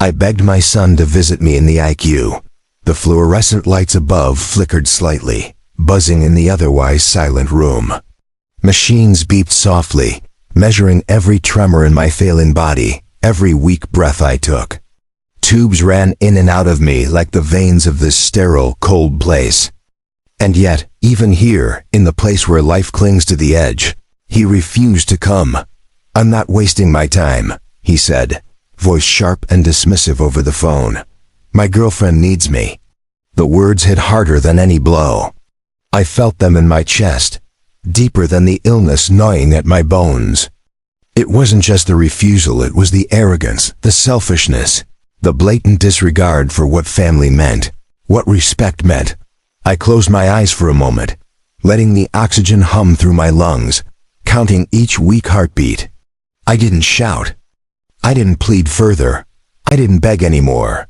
I begged my son to visit me in the ICU. The fluorescent lights above flickered slightly, buzzing in the otherwise silent room. Machines beeped softly, measuring every tremor in my failing body, every weak breath I took. Tubes ran in and out of me like the veins of this sterile, cold place. And yet, even here, in the place where life clings to the edge, he refused to come. "I'm not wasting my time," he said, voice sharp and dismissive over the phone. "My girlfriend needs me." The words hit harder than any blow. I felt them in my chest, deeper than the illness gnawing at my bones. It wasn't just the refusal, it was the arrogance, the selfishness, the blatant disregard for what family meant, what respect meant. I closed my eyes for a moment, letting the oxygen hum through my lungs, counting each weak heartbeat. I didn't shout. I didn't plead further. I didn't beg anymore.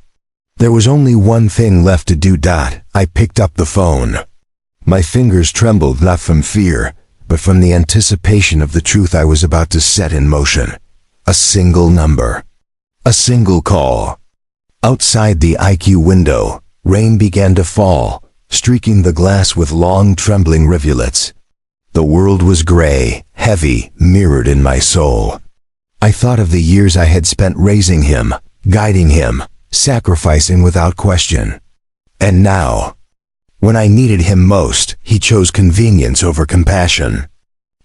There was only one thing left to do. I picked up the phone. My fingers trembled not from fear, but from the anticipation of the truth I was about to set in motion. A single number. A single call. Outside the ICU window, rain began to fall, streaking the glass with long, trembling rivulets. The world was gray, heavy, mirrored in my soul. I thought of the years I had spent raising him, guiding him, sacrificing without question. And now, when I needed him most, he chose convenience over compassion.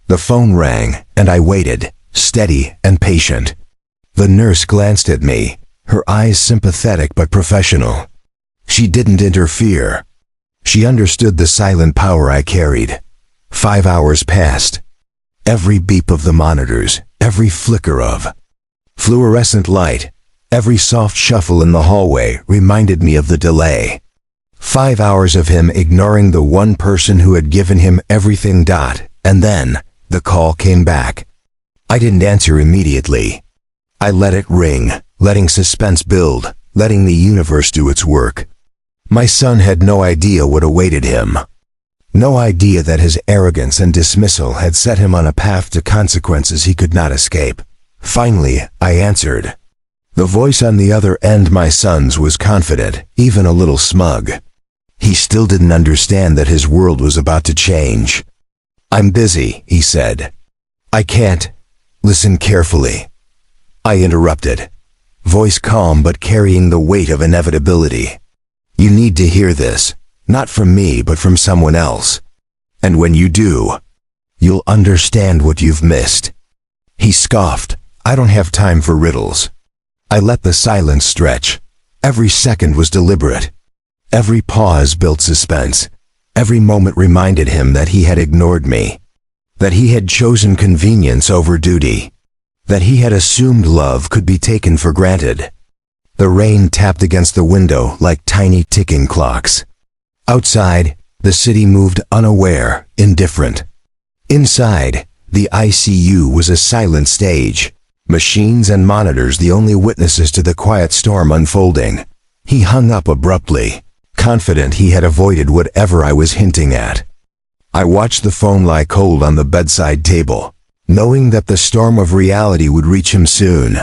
The phone rang, and I waited, steady and patient. The nurse glanced at me, her eyes sympathetic but professional. She didn't interfere. She understood the silent power I carried. 5 hours passed. Every beep of the monitors, every flicker of fluorescent light, every soft shuffle in the hallway reminded me of the delay. 5 hours of him ignoring the one person who had given him everything. And then, the call came back. I didn't answer immediately. I let it ring, letting suspense build, letting the universe do its work. My son had no idea what awaited him. No idea that his arrogance and dismissal had set him on a path to consequences he could not escape. Finally, I answered. The voice on the other end, my son's, was confident, even a little smug. He still didn't understand that his world was about to change. "I'm busy," he said. "I can't." "Listen carefully." I interrupted, voice calm but carrying the weight of inevitability. "You need to hear this, not from me but from someone else. And when you do, you'll understand what you've missed." He scoffed. "I don't have time for riddles." I let the silence stretch. Every second was deliberate. Every pause built suspense. Every moment reminded him that he had ignored me, that he had chosen convenience over duty, that he had assumed love could be taken for granted. The rain tapped against the window like tiny ticking clocks. Outside, the city moved unaware, indifferent. Inside, the ICU was a silent stage, machines and monitors the only witnesses to the quiet storm unfolding. He hung up abruptly, confident he had avoided whatever I was hinting at. I watched the phone lie cold on the bedside table, knowing that the storm of reality would reach him soon.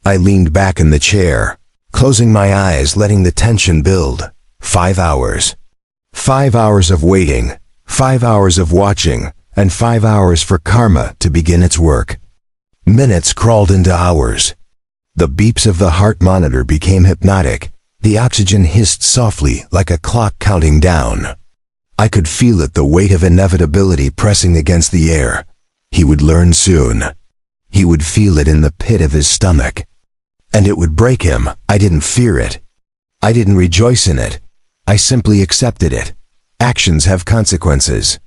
I leaned back in the chair, closing my eyes, letting the tension build. 5 hours. 5 hours of waiting, 5 hours of watching, and 5 hours for karma to begin its work. Minutes crawled into hours. The beeps of the heart monitor became hypnotic. The oxygen hissed softly like a clock counting down. I could feel it, the weight of inevitability pressing against the air. He would learn soon. He would feel it in the pit of his stomach. And it would break him. I didn't fear it. I didn't rejoice in it. I simply accepted it. Actions have consequences.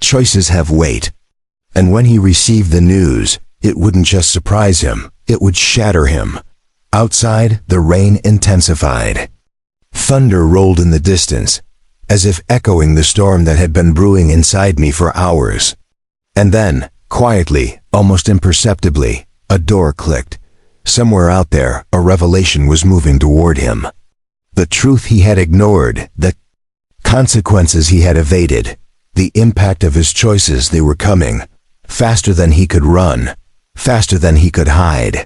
Choices have weight. And when he received the news, it wouldn't just surprise him, it would shatter him. Outside, the rain intensified. Thunder rolled in the distance, as if echoing the storm that had been brewing inside me for hours. And then, quietly, almost imperceptibly, a door clicked. Somewhere out there, a revelation was moving toward him. The truth he had ignored, the consequences he had evaded, the impact of his choices. They were coming, faster than he could run, faster than he could hide.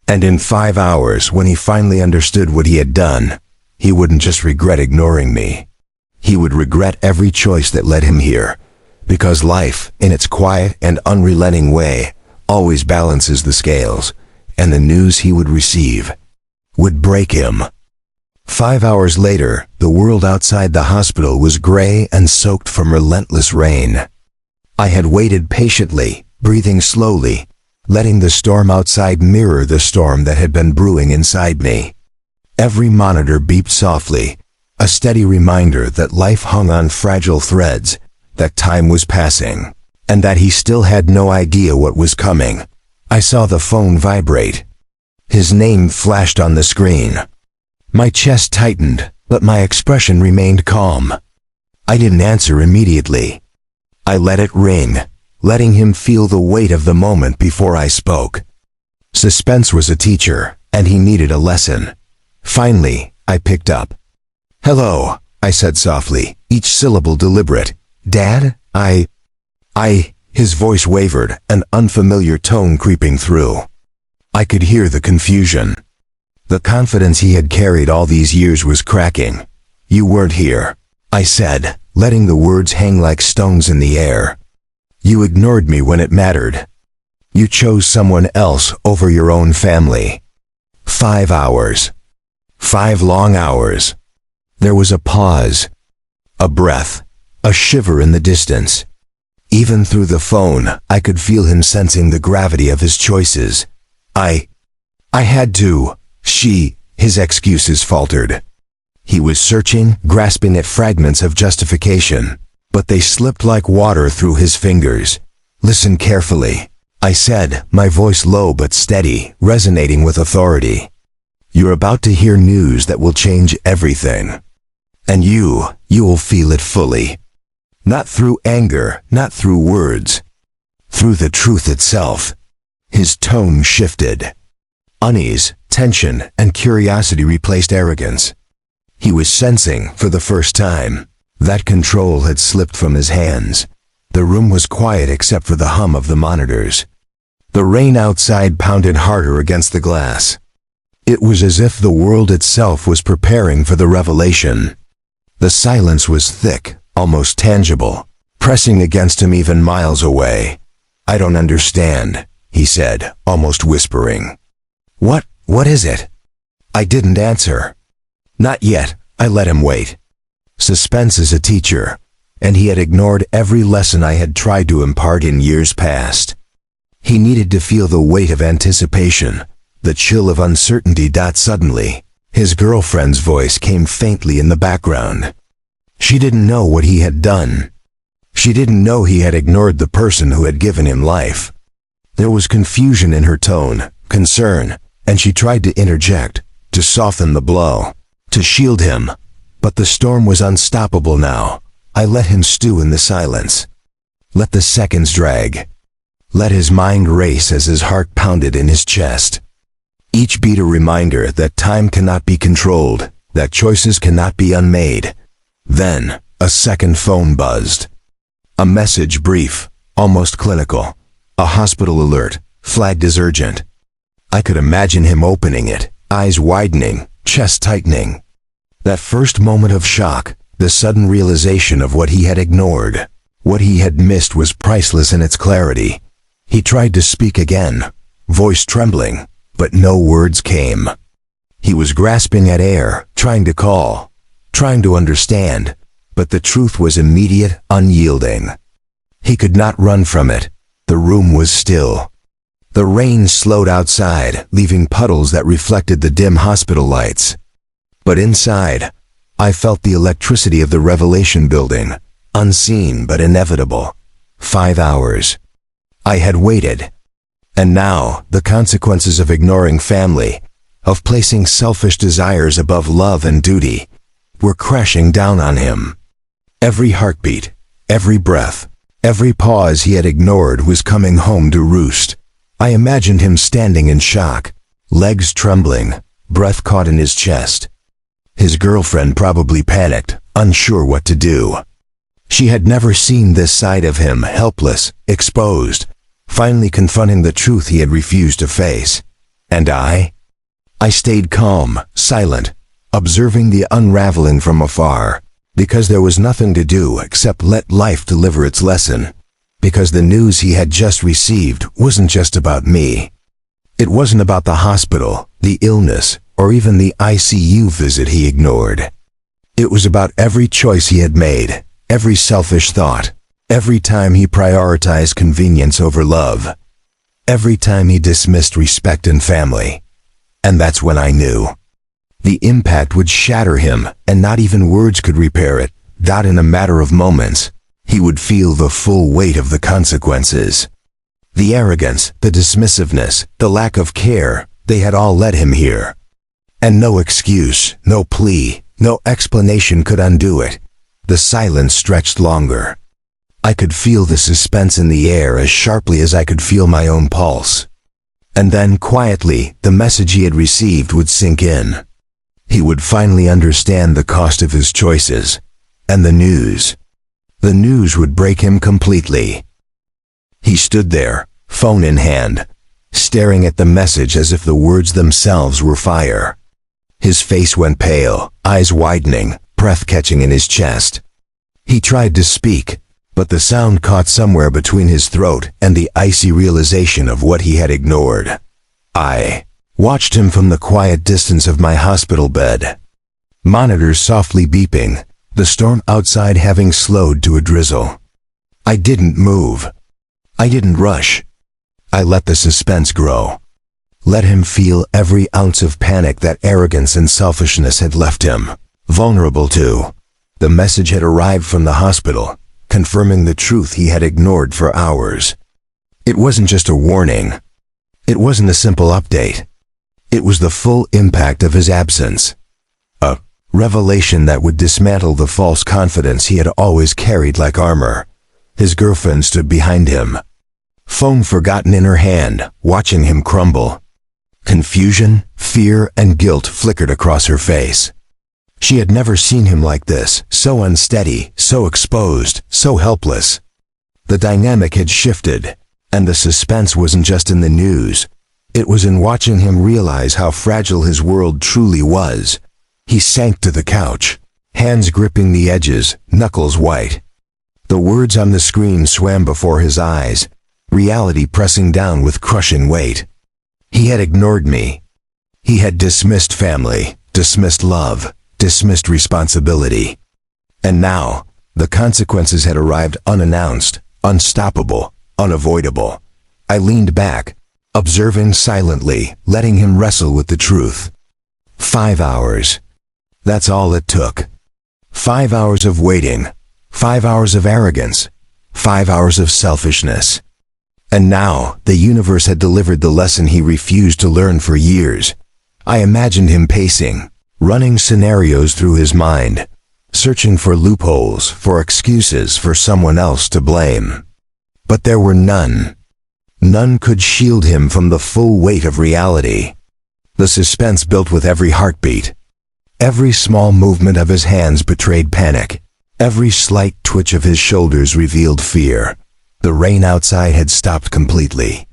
And in 5 hours, when he finally understood what he had done, he wouldn't just regret ignoring me. He would regret every choice that led him here, because life, in its quiet and unrelenting way, always balances the scales, and the news he would receive would break him. 5 hours later, the world outside the hospital was gray and soaked from relentless rain. I had waited patiently, breathing slowly, letting the storm outside mirror the storm that had been brewing inside me. Every monitor beeped softly, a steady reminder that life hung on fragile threads, that time was passing, and that he still had no idea what was coming. I saw the phone vibrate. His name flashed on the screen. My chest tightened, but my expression remained calm. I didn't answer immediately. I let it ring, letting him feel the weight of the moment before I spoke. Suspense was a teacher, and he needed a lesson. Finally, I picked up. "Hello," I said softly, each syllable deliberate. "Dad, His voice wavered, an unfamiliar tone creeping through. I could hear the confusion. The confidence he had carried all these years was cracking. "You weren't here," I said, letting the words hang like stones in the air. "You ignored me when it mattered. You chose someone else over your own family." 5 hours. 5 long hours. There was a pause, a breath, a shiver in the distance. Even through the phone, I could feel him sensing the gravity of his choices. I had to, his excuses faltered. He was searching, grasping at fragments of justification, but they slipped like water through his fingers. "Listen carefully," I said, my voice low but steady, resonating with authority. "You're about to hear news that will change everything. And you will feel it fully. Not through anger, not through words. Through the truth itself." His tone shifted. Unease, tension, and curiosity replaced arrogance. He was sensing, for the first time, that control had slipped from his hands. The room was quiet except for the hum of the monitors. The rain outside pounded harder against the glass. It was as if the world itself was preparing for the revelation. The silence was thick, almost tangible, pressing against him even miles away. "I don't understand," he said, almost whispering. What is it?" I didn't answer. Not yet. I let him wait. Suspense is a teacher, and he had ignored every lesson I had tried to impart in years past. He needed to feel the weight of anticipation, the chill of uncertainty. Suddenly, his girlfriend's voice came faintly in the background. She didn't know what he had done. She didn't know he had ignored the person who had given him life. There was confusion in her tone, concern, and she tried to interject, to soften the blow, to shield him. But the storm was unstoppable now. I let him stew in the silence. Let the seconds drag. Let his mind race as his heart pounded in his chest. Each beat a reminder that time cannot be controlled, that choices cannot be unmade. Then, a second phone buzzed. A message brief, almost clinical. A hospital alert, flagged as urgent. I could imagine him opening it, eyes widening, chest tightening. That first moment of shock, the sudden realization of what he had ignored, what he had missed, was priceless in its clarity. He tried to speak again, voice trembling, but no words came. He was grasping at air, trying to call, trying to understand, but the truth was immediate, unyielding. He could not run from it. The room was still. The rain slowed outside, leaving puddles that reflected the dim hospital lights. But inside, I felt the electricity of the revelation building, unseen but inevitable. 5 hours. I had waited. And now, the consequences of ignoring family, of placing selfish desires above love and duty, were crashing down on him. Every heartbeat, every breath, every pause he had ignored was coming home to roost. I imagined him standing in shock, legs trembling, breath caught in his chest. His girlfriend probably panicked, unsure what to do. She had never seen this side of him, helpless, exposed, finally confronting the truth he had refused to face. And I stayed calm, silent, observing the unraveling from afar, because there was nothing to do except let life deliver its lesson. Because the news he had just received wasn't just about me. It wasn't about the hospital, the illness, or even the ICU visit he ignored. It was about every choice he had made, every selfish thought, every time he prioritized convenience over love, every time he dismissed respect and family. And that's when I knew. The impact would shatter him, and not even words could repair it. Not in a matter of moments. He would feel the full weight of the consequences. The arrogance, the dismissiveness, the lack of care, they had all led him here. And no excuse, no plea, no explanation could undo it. The silence stretched longer. I could feel the suspense in the air as sharply as I could feel my own pulse. And then, quietly, the message he had received would sink in. He would finally understand the cost of his choices. And the news would break him completely. He stood there, phone in hand, staring at the message as if the words themselves were fire. His face went pale, eyes widening, breath catching in his chest. He tried to speak, but the sound caught somewhere between his throat and the icy realization of what he had ignored. I watched him from the quiet distance of my hospital bed. Monitors softly beeping, the storm outside having slowed to a drizzle. I didn't move. I didn't rush. I let the suspense grow. Let him feel every ounce of panic that arrogance and selfishness had left him vulnerable to. The message had arrived from the hospital, confirming the truth he had ignored for hours. It wasn't just a warning. It wasn't a simple update. It was the full impact of his absence. A revelation that would dismantle the false confidence he had always carried like armor. His girlfriend stood behind him, phone forgotten in her hand, watching him crumble. Confusion, fear, and guilt flickered across her face. She had never seen him like this, so unsteady, so exposed, so helpless. The dynamic had shifted, and the suspense wasn't just in the news. It was in watching him realize how fragile his world truly was. He sank to the couch, hands gripping the edges, knuckles white. The words on the screen swam before his eyes, reality pressing down with crushing weight. He had ignored me. He had dismissed family, dismissed love, dismissed responsibility. And now, the consequences had arrived unannounced, unstoppable, unavoidable. I leaned back, observing silently, letting him wrestle with the truth. 5 hours. That's all it took. 5 hours of waiting, 5 hours of arrogance, 5 hours of selfishness. And now, the universe had delivered the lesson he refused to learn for years. I imagined him pacing, running scenarios through his mind, searching for loopholes, for excuses, for someone else to blame. But there were none. None could shield him from the full weight of reality. The suspense built with every heartbeat. Every small movement of his hands betrayed panic. Every slight twitch of his shoulders revealed fear. The rain outside had stopped completely.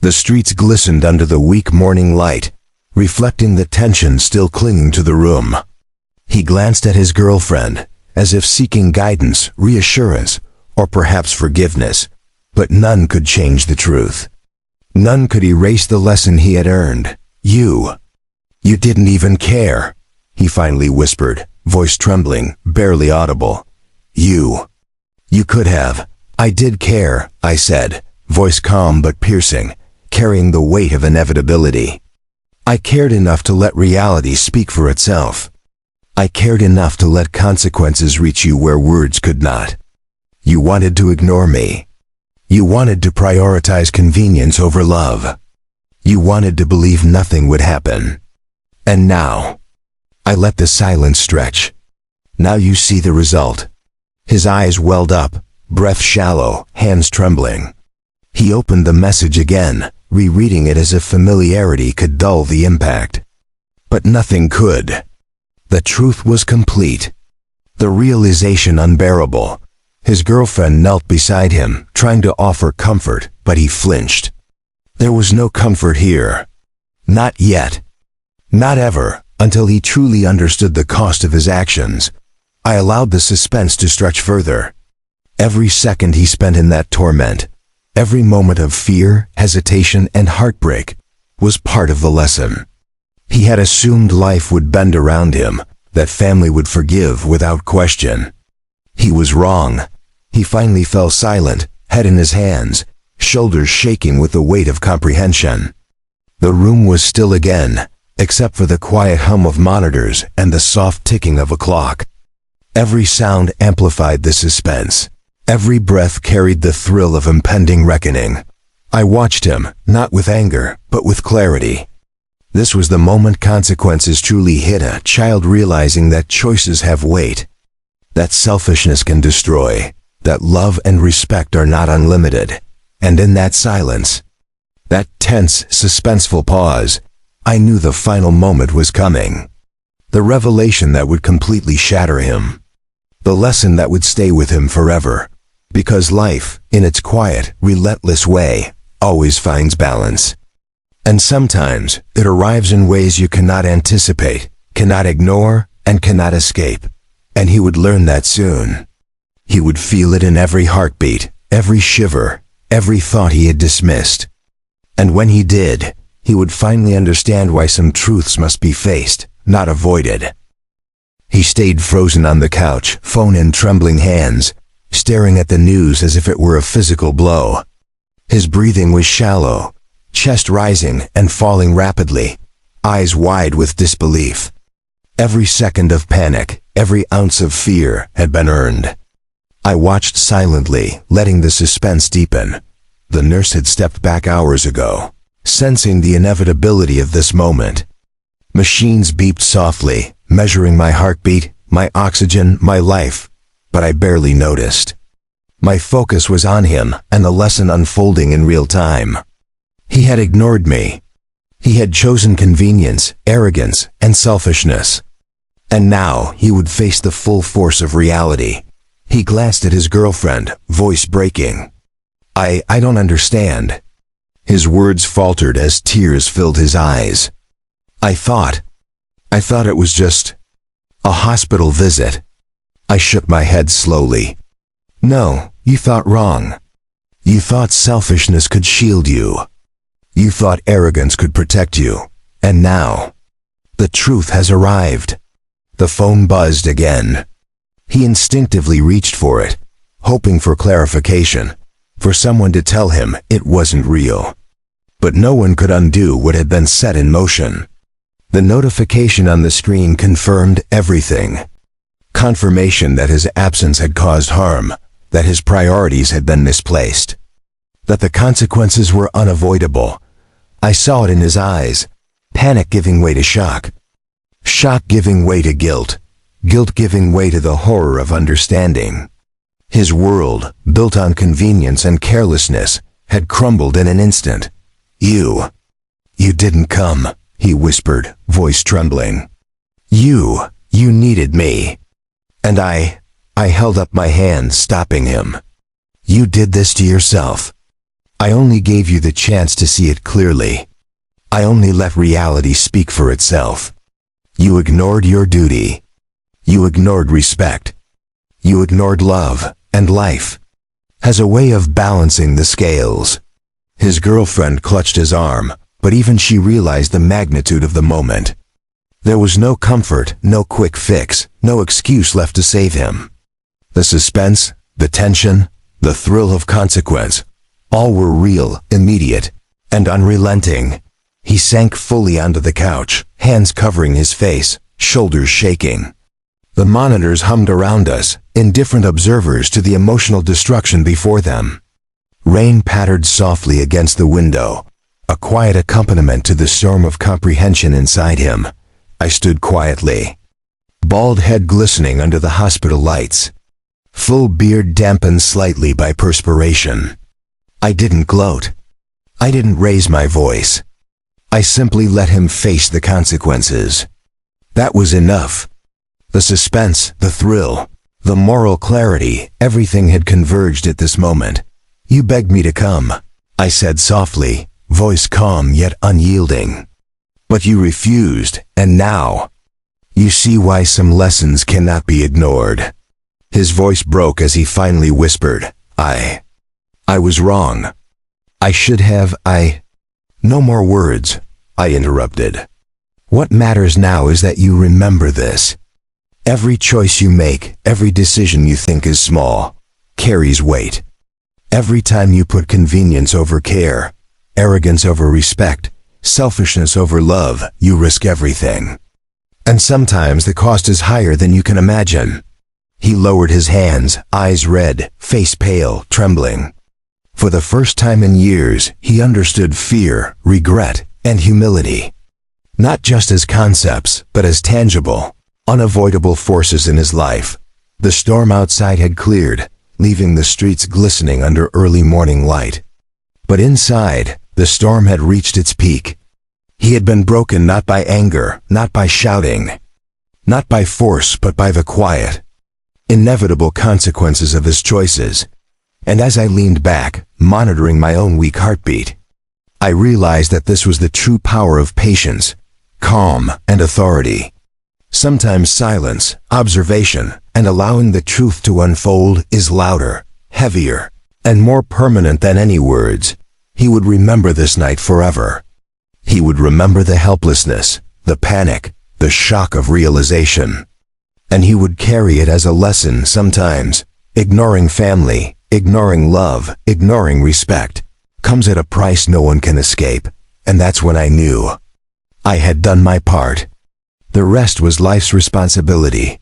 The streets glistened under the weak morning light, reflecting the tension still clinging to the room. He glanced at his girlfriend, as if seeking guidance, reassurance, or perhaps forgiveness, but none could change the truth. None could erase the lesson he had earned. You didn't even care, he finally whispered, voice trembling, barely audible. You could have. I did care, I said, voice calm but piercing, carrying the weight of inevitability. I cared enough to let reality speak for itself. I cared enough to let consequences reach you where words could not. You wanted to ignore me. You wanted to prioritize convenience over love. You wanted to believe nothing would happen. And now, I let the silence stretch. Now you see the result. His eyes welled up, breath shallow, hands trembling. He opened the message again, rereading it as if familiarity could dull the impact. But nothing could. The truth was complete. The realization unbearable. His girlfriend knelt beside him, trying to offer comfort, but he flinched. There was no comfort here. Not yet. Not ever, until he truly understood the cost of his actions. I allowed the suspense to stretch further. Every second he spent in that torment, every moment of fear, hesitation, and heartbreak, was part of the lesson. He had assumed life would bend around him, that family would forgive without question. He was wrong. He finally fell silent, head in his hands, shoulders shaking with the weight of comprehension. The room was still again, except for the quiet hum of monitors and the soft ticking of a clock. Every sound amplified the suspense. Every breath carried the thrill of impending reckoning. I watched him, not with anger, but with clarity. This was the moment consequences truly hit a child, realizing that choices have weight, that selfishness can destroy, that love and respect are not unlimited. And in that silence, that tense, suspenseful pause, I knew the final moment was coming. The revelation that would completely shatter him. The lesson that would stay with him forever. Because life, in its quiet, relentless way, always finds balance. And sometimes, it arrives in ways you cannot anticipate, cannot ignore, and cannot escape. And he would learn that soon. He would feel it in every heartbeat, every shiver, every thought he had dismissed. And when he did, he would finally understand why some truths must be faced, not avoided. He stayed frozen on the couch, phone in trembling hands, staring at the news as if it were a physical blow. His breathing was shallow, chest rising and falling rapidly, eyes wide with disbelief. Every second of panic, every ounce of fear had been earned. I watched silently, letting the suspense deepen. The nurse had stepped back hours ago, sensing the inevitability of this moment. Machines beeped softly, measuring my heartbeat, my oxygen, my life, but I barely noticed. My focus was on him and the lesson unfolding in real time. He had ignored me. He had chosen convenience, arrogance, and selfishness. And now he would face the full force of reality. He glanced at his girlfriend, voice breaking. I don't understand." His words faltered as tears filled his eyes. I thought it was just a hospital visit." I shook my head slowly. "No, you thought wrong. You thought selfishness could shield you. You thought arrogance could protect you. And now, the truth has arrived." The phone buzzed again. He instinctively reached for it, hoping for clarification, for someone to tell him it wasn't real. But no one could undo what had been set in motion. The notification on the screen confirmed everything. Confirmation that his absence had caused harm, that his priorities had been misplaced, that the consequences were unavoidable. I saw it in his eyes, panic giving way to shock, shock giving way to guilt, guilt giving way to the horror of understanding. His world, built on convenience and carelessness, had crumbled in an instant. You didn't come," he whispered, voice trembling. You needed me." And I held up my hand, stopping him. "You did this to yourself. I only gave you the chance to see it clearly. I only let reality speak for itself. You ignored your duty. You ignored respect. You ignored love and life, as a way of balancing the scales." His girlfriend clutched his arm, but even she realized the magnitude of the moment. There was no comfort, no quick fix, no excuse left to save him. The suspense, the tension, the thrill of consequence, all were real, immediate, and unrelenting. He sank fully onto the couch, hands covering his face, shoulders shaking. The monitors hummed around us, indifferent observers to the emotional destruction before them. Rain pattered softly against the window, a quiet accompaniment to the storm of comprehension inside him. I stood quietly, bald head glistening under the hospital lights, full beard dampened slightly by perspiration. I didn't gloat. I didn't raise my voice. I simply let him face the consequences. That was enough. The suspense, the thrill, the moral clarity, everything had converged at this moment. "You begged me to come," I said softly, voice calm yet unyielding. But you refused, and now, you see why some lessons cannot be ignored. His voice broke as he finally whispered, I was wrong. I should have, No more words, I interrupted. What matters now is that you remember this. Every choice you make, every decision you think is small, carries weight. Every time you put convenience over care, arrogance over respect, selfishness over love, you risk everything. And sometimes the cost is higher than you can imagine. He lowered his hands, eyes red, face pale, trembling. For the first time in years, he understood fear, regret, and humility. Not just as concepts, but as tangible, unavoidable forces in his life. The storm outside had cleared, leaving the streets glistening under early morning light. But inside, the storm had reached its peak. He had been broken not by anger, not by shouting, not by force, but by the quiet, inevitable consequences of his choices. And as I leaned back, monitoring my own weak heartbeat, I realized that this was the true power of patience, calm, and authority. Sometimes silence, observation, and allowing the truth to unfold is louder, heavier, and more permanent than any words. He would remember this night forever. He would remember the helplessness, the panic, the shock of realization. And he would carry it as a lesson sometimes. Ignoring family, ignoring love, ignoring respect, comes at a price no one can escape. And that's when I knew I had done my part. The rest was life's responsibility.